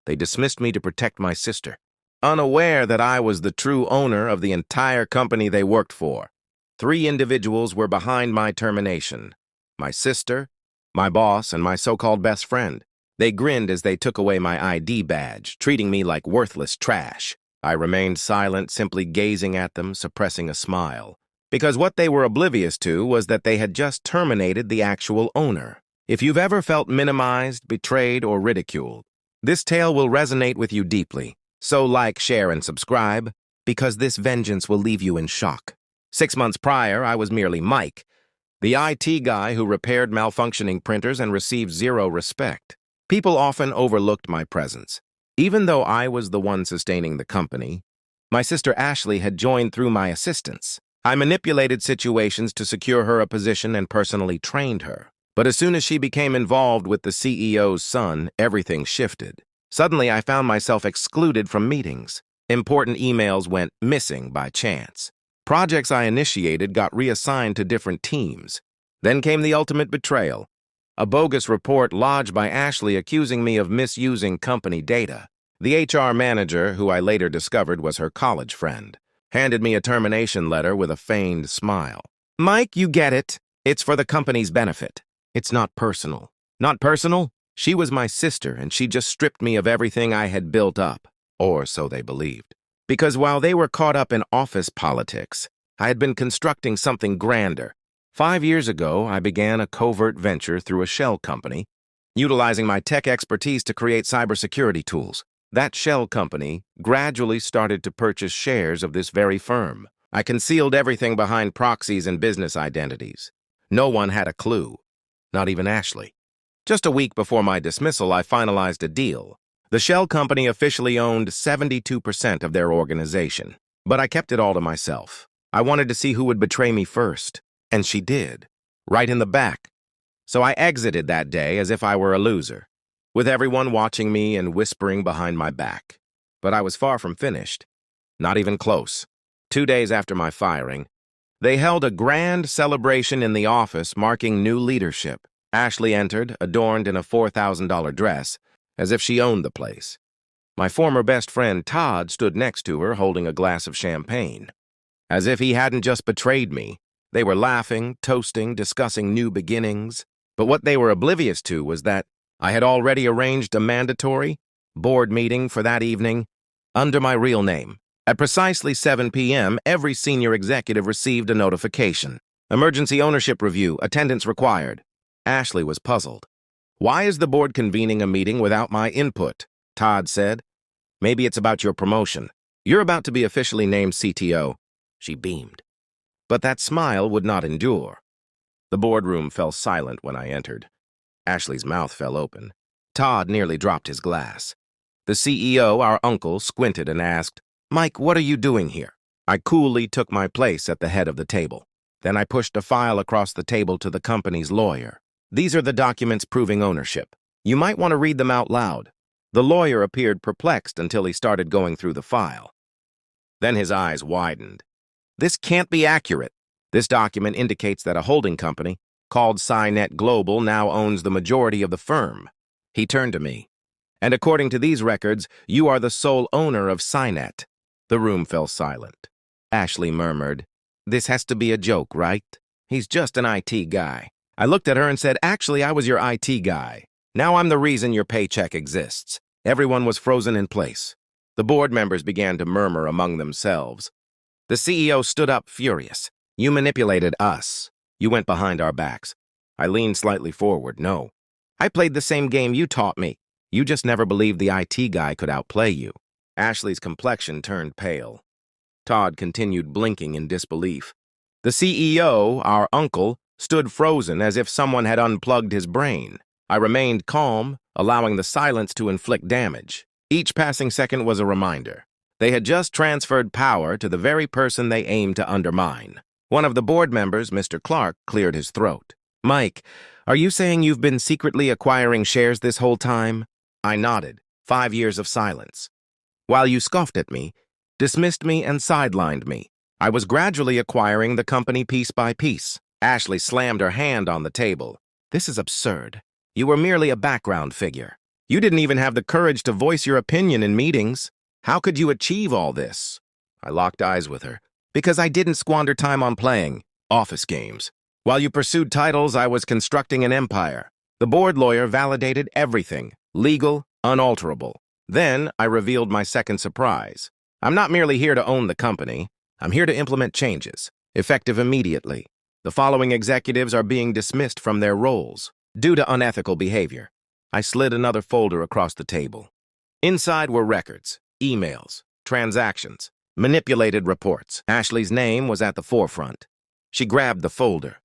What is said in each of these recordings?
They dismissed me to protect my sister, unaware that I was the true owner of the entire company they worked for. 3 individuals were behind my termination: my sister, my boss, and my so-called best friend. They grinned as they took away my ID badge, treating me like worthless trash. I remained silent, simply gazing at them, suppressing a smile. Because what they were oblivious to was that they had just terminated the actual owner. If you've ever felt minimized, betrayed, or ridiculed, this tale will resonate with you deeply. So like, share, and subscribe, because this vengeance will leave you in shock. 6 months prior, I was merely Mike, the IT guy who repaired malfunctioning printers and received zero respect. People often overlooked my presence. Even though I was the one sustaining the company, my sister Ashley had joined through my assistance. I manipulated situations to secure her a position and personally trained her. But as soon as she became involved with the CEO's son, everything shifted. Suddenly, I found myself excluded from meetings. Important emails went missing by chance. Projects I initiated got reassigned to different teams. Then came the ultimate betrayal: a bogus report lodged by Ashley accusing me of misusing company data. The HR manager, who I later discovered was her college friend, handed me a termination letter with a feigned smile. "Mike, you get it. It's for the company's benefit. It's not personal." Not personal? She was my sister, and she just stripped me of everything I had built up. Or so they believed. Because while they were caught up in office politics, I had been constructing something grander. 5 years ago, I began a covert venture through a shell company, utilizing my tech expertise to create cybersecurity tools. That shell company gradually started to purchase shares of this very firm. I concealed everything behind proxies and business identities. No one had a clue, not even Ashley. Just a week before my dismissal, I finalized a deal. The shell company officially owned 72% of their organization, but I kept it all to myself. I wanted to see who would betray me first, and she did, right in the back. So I exited that day as if I were a loser, with everyone watching me and whispering behind my back. But I was far from finished, not even close. 2 days after my firing, they held a grand celebration in the office marking new leadership. Ashley entered, adorned in a $4,000 dress, as if she owned the place. My former best friend Todd stood next to her holding a glass of champagne. As if he hadn't just betrayed me, they were laughing, toasting, discussing new beginnings. But what they were oblivious to was that I had already arranged a mandatory board meeting for that evening under my real name. At precisely 7 p.m., every senior executive received a notification. Emergency ownership review, attendance required. Ashley was puzzled. "Why is the board convening a meeting without my input?" Todd said. "Maybe it's about your promotion. You're about to be officially named CTO." She beamed. But that smile would not endure. The boardroom fell silent when I entered. Ashley's mouth fell open. Todd nearly dropped his glass. The CEO, our uncle, squinted and asked, "Mike, what are you doing here?" I coolly took my place at the head of the table. Then I pushed a file across the table to the company's lawyer. "These are the documents proving ownership. You might want to read them out loud." The lawyer appeared perplexed until he started going through the file. Then his eyes widened. "This can't be accurate. This document indicates that a holding company called Cynet Global now owns the majority of the firm." He turned to me. "And according to these records, you are the sole owner of Cynet." The room fell silent. Ashley murmured, "This has to be a joke, right? He's just an IT guy." I looked at her and said, "Actually, I was your IT guy. Now I'm the reason your paycheck exists." Everyone was frozen in place. The board members began to murmur among themselves. The CEO stood up, furious. "You manipulated us. You went behind our backs." I leaned slightly forward. "No. I played the same game you taught me. You just never believed the IT guy could outplay you." Ashley's complexion turned pale. Todd continued blinking in disbelief. The CEO, our uncle, stood frozen as if someone had unplugged his brain. I remained calm, allowing the silence to inflict damage. Each passing second was a reminder. They had just transferred power to the very person they aimed to undermine. One of the board members, Mr. Clark, cleared his throat. "Mike, are you saying you've been secretly acquiring shares this whole time?" I nodded. 5 years of silence. "While you scoffed at me, dismissed me, and sidelined me, I was gradually acquiring the company piece by piece." Ashley slammed her hand on the table. "This is absurd. You were merely a background figure. You didn't even have the courage to voice your opinion in meetings. How could you achieve all this? I locked eyes with her. Because I didn't squander time on playing office games. While you pursued titles, I was constructing an empire. The board lawyer validated everything, legal, unalterable. Then I revealed my second surprise. I'm not merely here to own the company. I'm here to implement changes, effective immediately. The following executives are being dismissed from their roles due to unethical behavior. I slid another folder across the table. Inside were records, emails, transactions, manipulated reports. Ashley's name was at the forefront. She grabbed the folder,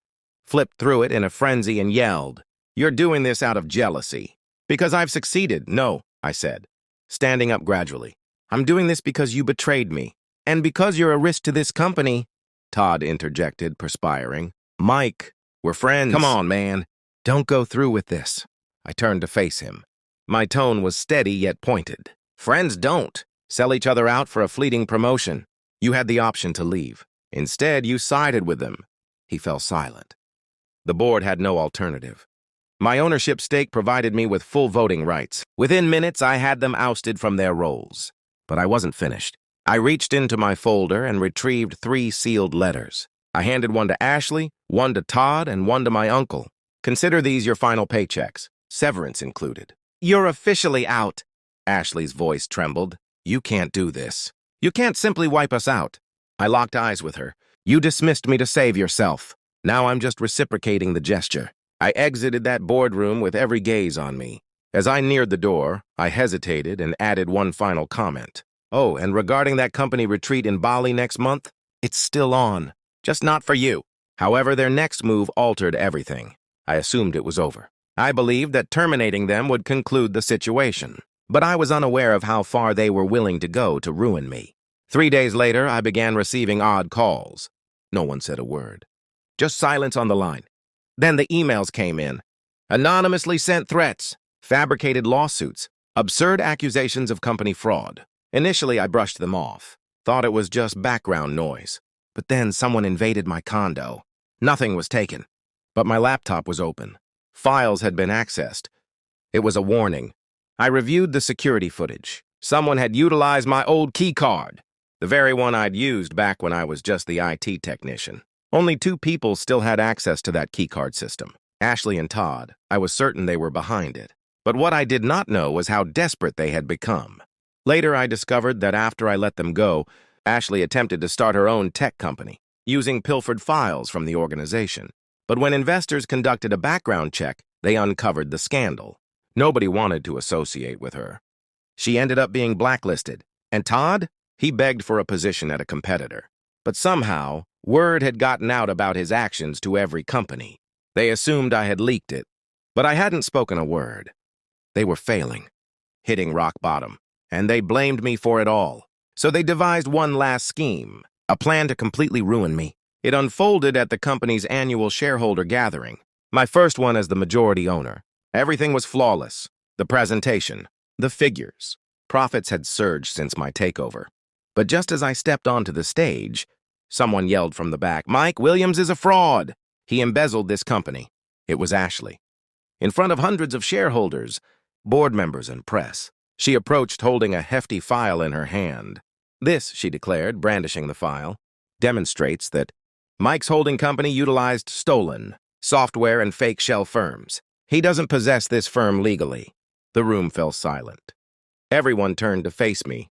flipped through it in a frenzy and yelled, "You're doing this out of jealousy." "Because I've succeeded." "No," I said, standing up gradually. "I'm doing this because you betrayed me. And because you're a risk to this company," Todd interjected, perspiring. "Mike, we're friends." "Come on, man. Don't go through with this." I turned to face him. My tone was steady yet pointed. "Friends don't sell each other out for a fleeting promotion. You had the option to leave. Instead, you sided with them." He fell silent. The board had no alternative. My ownership stake provided me with full voting rights. Within minutes, I had them ousted from their roles. But I wasn't finished. I reached into my folder and retrieved 3 sealed letters. I handed one to Ashley, one to Todd, and one to my uncle. "Consider these your final paychecks, severance included." "You're officially out." Ashley's voice trembled. "You can't do this. You can't simply wipe us out." I locked eyes with her. "You dismissed me to save yourself. Now I'm just reciprocating the gesture." I exited that boardroom with every gaze on me. As I neared the door, I hesitated and added one final comment. "Oh, and regarding that company retreat in Bali next month, it's still on, just not for you." However, their next move altered everything. I assumed it was over. I believed that terminating them would conclude the situation, but I was unaware of how far they were willing to go to ruin me. 3 days later, I began receiving odd calls. No one said a word. Just silence on the line. Then the emails came in. Anonymously sent threats, fabricated lawsuits, absurd accusations of company fraud. Initially, I brushed them off, thought it was just background noise. But then someone invaded my condo. Nothing was taken, but my laptop was open. Files had been accessed. It was a warning. I reviewed the security footage. Someone had utilized my old key card, the very one I'd used back when I was just the IT technician. Only 2 people still had access to that keycard system, Ashley and Todd. I was certain they were behind it. But what I did not know was how desperate they had become. Later, I discovered that after I let them go, Ashley attempted to start her own tech company, using pilfered files from the organization. But when investors conducted a background check, they uncovered the scandal. Nobody wanted to associate with her. She ended up being blacklisted. And Todd? He begged for a position at a competitor. But somehow, word had gotten out about his actions to every company. They assumed I had leaked it, but I hadn't spoken a word. They were failing, hitting rock bottom, and they blamed me for it all. So they devised one last scheme, a plan to completely ruin me. It unfolded at the company's annual shareholder gathering, my first one as the majority owner. Everything was flawless. The presentation, the figures. Profits had surged since my takeover. But just as I stepped onto the stage, someone yelled from the back, "Mike Williams is a fraud. He embezzled this company." It was Ashley. In front of hundreds of shareholders, board members, and press, she approached holding a hefty file in her hand. "This," she declared, brandishing the file, "demonstrates that Mike's holding company utilized stolen software and fake shell firms. He doesn't possess this firm legally." The room fell silent. Everyone turned to face me.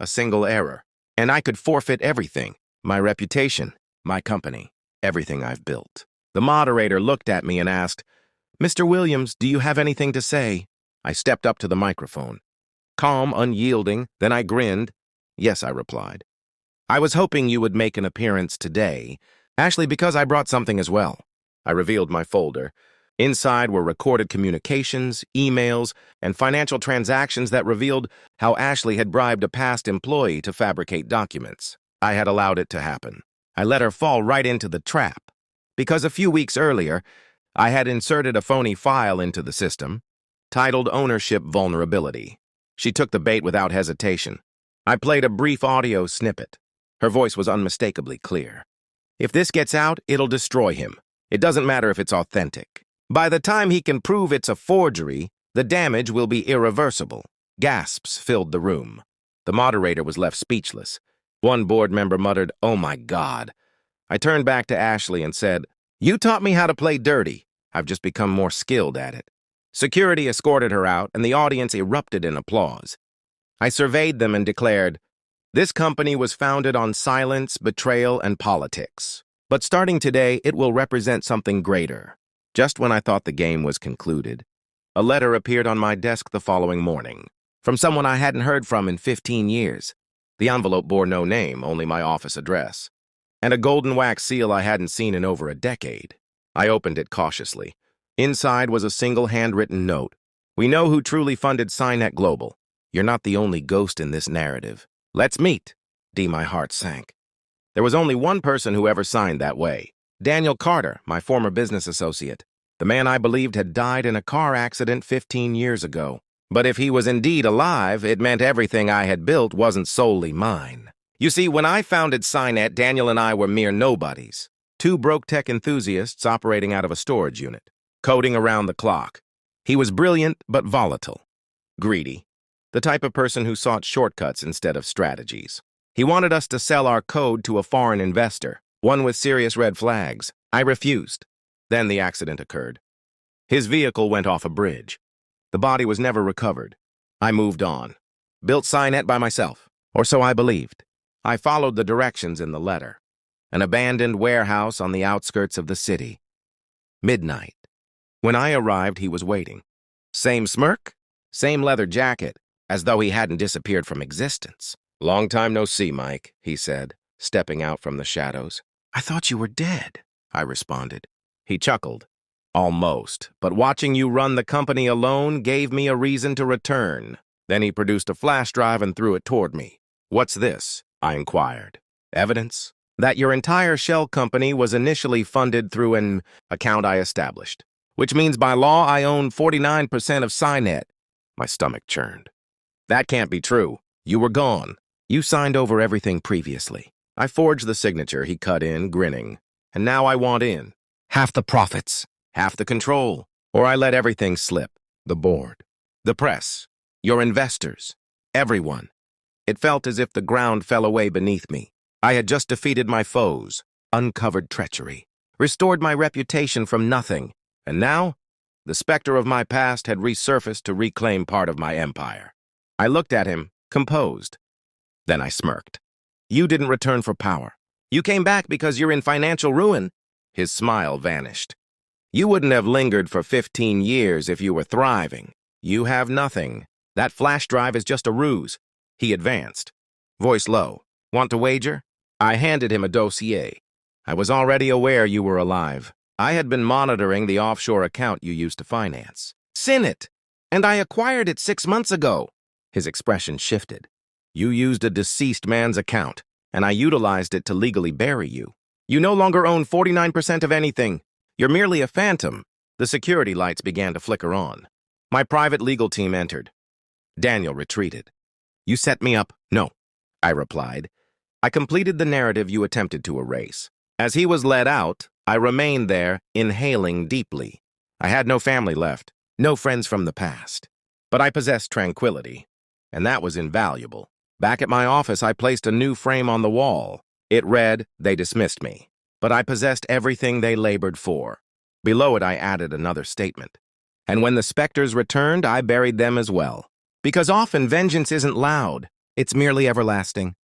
A single error, and I could forfeit everything. My reputation, my company, everything I've built. The moderator looked at me and asked, "Mr. Williams, do you have anything to say?" I stepped up to the microphone. Calm, unyielding, then I grinned. "Yes," I replied. "I was hoping you would make an appearance today, Ashley, because I brought something as well." I revealed my folder. Inside were recorded communications, emails, and financial transactions that revealed how Ashley had bribed a past employee to fabricate documents. I had allowed it to happen. I let her fall right into the trap. Because a few weeks earlier, I had inserted a phony file into the system, titled Ownership Vulnerability. She took the bait without hesitation. I played a brief audio snippet. Her voice was unmistakably clear. "If this gets out, it'll destroy him. It doesn't matter if it's authentic. By the time he can prove it's a forgery, The damage will be irreversible. Gasps filled the room. The moderator was left speechless. One board member muttered, "Oh my God." I turned back to Ashley and said, "You taught me how to play dirty. I've just become more skilled at it." Security escorted her out, and the audience erupted in applause. I surveyed them and declared, "This company was founded on silence, betrayal, and politics. But starting today, it will represent something greater." Just when I thought the game was concluded, a letter appeared on my desk the following morning, from someone I hadn't heard from in 15 years. The envelope bore no name, only my office address, and a golden wax seal I hadn't seen in over a decade. I opened it cautiously. Inside was a single handwritten note. "We know who truly funded Cynet Global. You're not the only ghost in this narrative. Let's meet." My heart sank. There was only one person who ever signed that way. Daniel Carter, my former business associate. The man I believed had died in a car accident 15 years ago. But if he was indeed alive, it meant everything I had built wasn't solely mine. You see, when I founded Cynet, Daniel and I were mere nobodies. Two broke tech enthusiasts operating out of a storage unit, coding around the clock. He was brilliant but volatile. Greedy. The type of person who sought shortcuts instead of strategies. He wanted us to sell our code to a foreign investor, one with serious red flags. I refused. Then the accident occurred. His vehicle went off a bridge. The body was never recovered. I moved on. Built Cynet by myself, or so I believed. I followed the directions in the letter. An abandoned warehouse on the outskirts of the city. Midnight. When I arrived, he was waiting. Same smirk, same leather jacket, as though he hadn't disappeared from existence. "Long time no see, Mike," he said, stepping out from the shadows. "I thought you were dead," I responded. He chuckled. "Almost, but watching you run the company alone gave me a reason to return." Then he produced a flash drive and threw it toward me. "What's this?" I inquired. "Evidence that your entire shell company was initially funded through an account I established, which means by law I own 49% of Cynet." My stomach churned. "That can't be true. You were gone. You signed over everything previously." I forged the signature, he cut in, grinning. "And now I want in. Half the profits, half the control, or I let everything slip. The board, the press, your investors, everyone." It felt as if the ground fell away beneath me. I had just defeated my foes, uncovered treachery, restored my reputation from nothing, and now the specter of my past had resurfaced to reclaim part of my empire. I looked at him, composed. Then I smirked. "You didn't return for power. You came back because you're in financial ruin." His smile vanished. "You wouldn't have lingered for 15 years if you were thriving. You have nothing. That flash drive is just a ruse." He advanced, voice low. "Want to wager?" I handed him a dossier. "I was already aware you were alive. I had been monitoring the offshore account you used to finance. Cynet! And I acquired it 6 months ago." His expression shifted. "You used a deceased man's account, and I utilized it to legally bury you. You no longer own 49% of anything. You're merely a phantom." The security lights began to flicker on. My private legal team entered. Daniel retreated. "You set me up?" "No," I replied. "I completed the narrative you attempted to erase." As he was led out, I remained there, inhaling deeply. I had no family left, no friends from the past. But I possessed tranquility, and that was invaluable. Back at my office, I placed a new frame on the wall. It read, "They dismissed me, but I possessed everything they labored for." Below it, I added another statement. "And when the specters returned, I buried them as well. Because often vengeance isn't loud, it's merely everlasting."